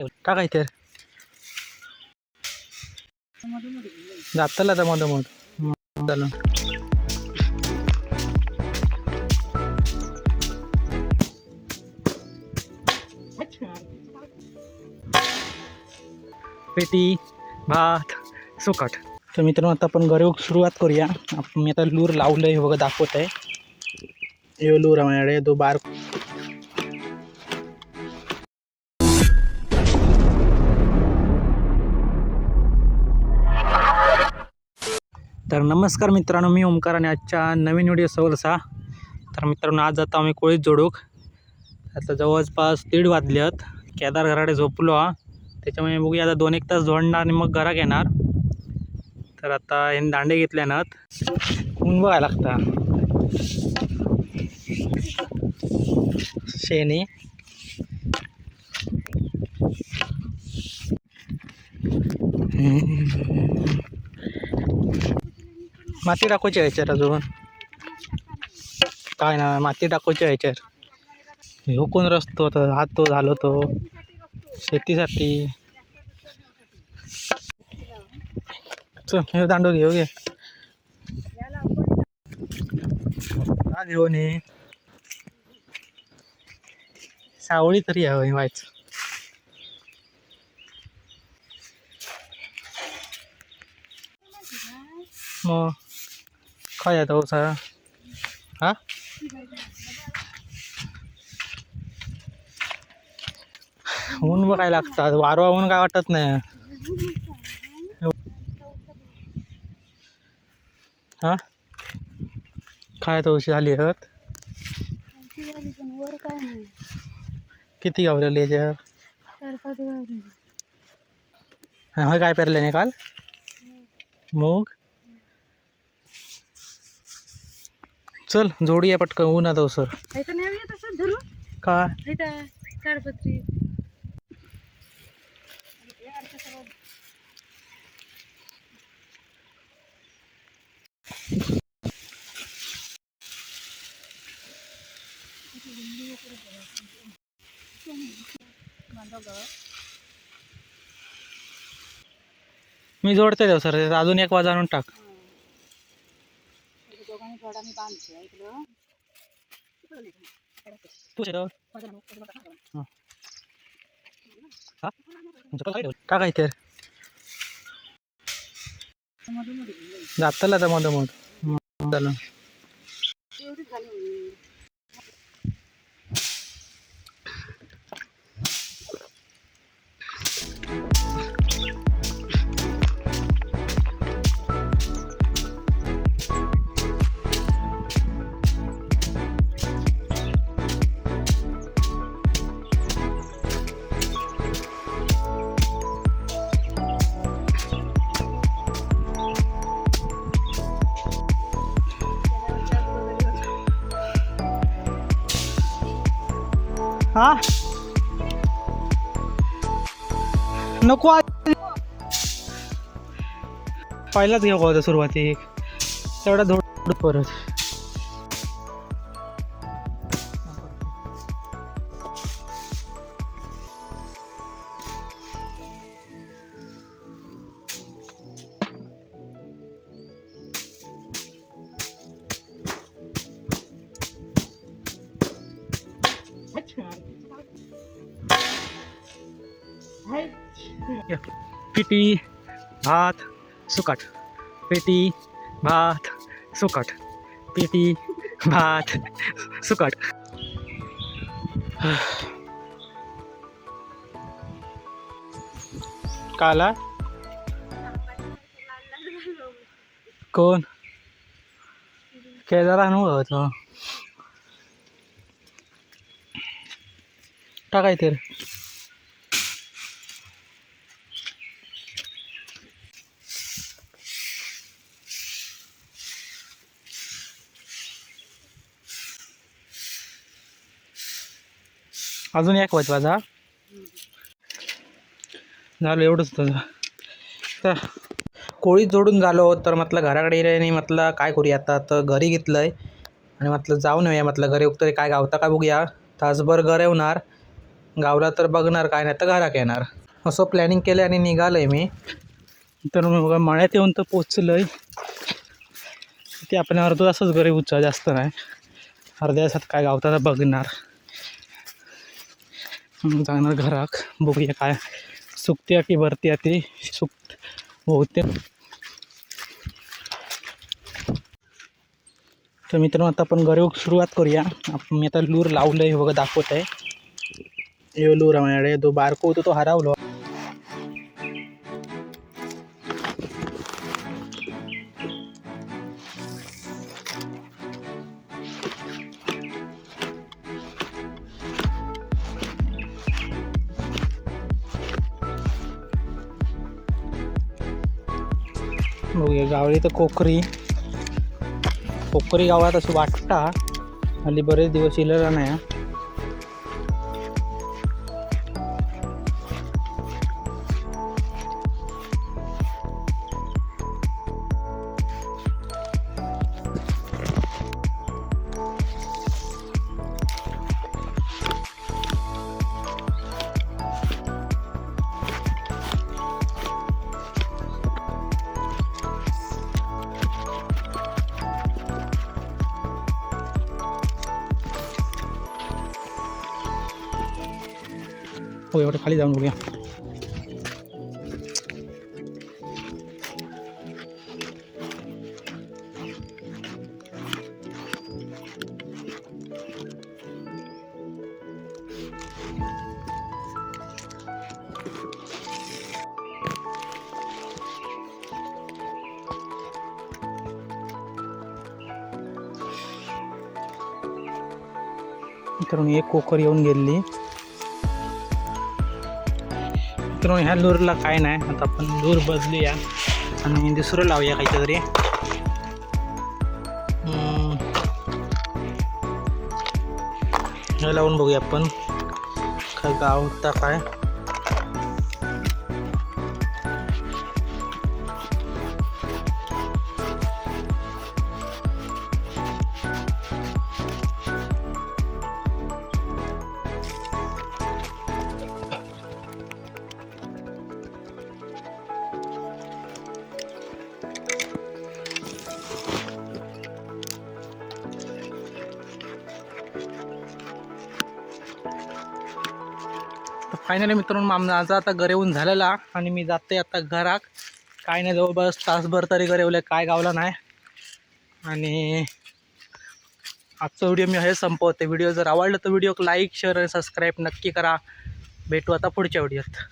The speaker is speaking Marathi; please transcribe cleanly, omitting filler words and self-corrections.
टाकाय तर जातला तर मधोमध झालं. पेटी भात सुकट. तर मित्रांनो आता आपण घरी सुरुवात करूया. मी आता लूर लावलंय बघा दाखवत आहे. हे लूर आहे माझ्याकडे तो बार. तर नमस्कार मित्रांनो, मी ओमकार आणि आजच्या नवीन व्हिडिओ सवलसा. तर मित्रांनो आज आता आम्ही कोळीत जोडूक. आता जवळपास 1:30 वाजल्यात. केदार घराकडे झोपलो हा, त्याच्यामुळे बघूया आता 2-1 तास झोडणार आणि मग घरात येणार. तर आता हे दांडे घेतल्यानात ऊन बघायला लागता शेणी. माती टाकायची ह्याच्यावर अजून काय ना, माती टाकायची ह्याच्यावर. ह्यो कोण रस्तो होता हा, तो झालो तो शेतीसाठी. चल हे दांडो घेऊ घे घेऊन ये. सावळी तरी हवी व्हायचं. मग काय आता हो सर हा. ऊन बघायला लागतात, वारवा ऊन काय वाटत नाही हा. काय तो उशी आली हत किती गावलेली याच्यावर. हा काय पेरले नाही काल मूग. चल जोडूया पटकन, ऊन आता सर काय. मी जोडते देव सर, अजून 1 वाजा आणून टाक. तू टाकाय तर जातला तर मधोमध झालं. हा नको पहिलाच घेऊ होतं सुरुवाती तेवढा धोड परत. पेटी भात सुकट. पेटी भात सुकट. पेटी भात सुकट. काला कोण केदार अनुभव टाकाय तर अजून 1 वाजा झालं एवढंच तुझं. तर कोळी जोडून झालो तर म्हटलं घराकडे येईल नाही. म्हटलं काय करूया आता, तर घरी घेतलंय आणि म्हटलं जाऊन येऊया. म्हटलं घरी तरी काय गावता काय बघूया. तासभर घर येणार गावला तर बघणार, काय नाही तर घरात येणार, असं प्लॅनिंग केलं आणि निघालं आहे मी. तर मग मळ्यात येऊन तर पोचलं आहे. ते आपण अर्धा तासच घरी उचा, जास्त नाही, अर्ध्या तासात काय गावता बघणार, मग जाणार घराक. बघूया काय सुकत्या की भरत्या ती होते. तर मित्रांनो आता आपण घरी सुरुवात करूया. मी आता लूर लावलं आहे बघा, दाखवत आहे. हे लूर आहे माझ्याकडे, तो बारको होतो तो हरवलो. बघूया गावली तर कोकरी गावात असं वाटता, हल्ली बरेच दिवस इलेला नाही. हो एवढं खाली जाऊन बघूया. मित्रांनो एक कोकर येऊन गेली. मित्रांनो ह्या लूरला काय नाही, आता आपण लूर बदलूया आणि दुसरं लावूया काहीतरी. हे लावून बघूया आपण काय गावता काय. फायनली मित्रांनो माझा आता घर येऊन झालेला आणि मी जाते आता घराक. काय नाही जवळपास तासभर तरी घर येवले, काय गावला नाही. आणि आजचा व्हिडिओ मी हे संपवते. व्हिडिओ जर आवडला तर व्हिडिओ लाईक शेअर आणि सबस्क्राईब नक्की करा. भेटू आता पुढच्या व्हिडिओत.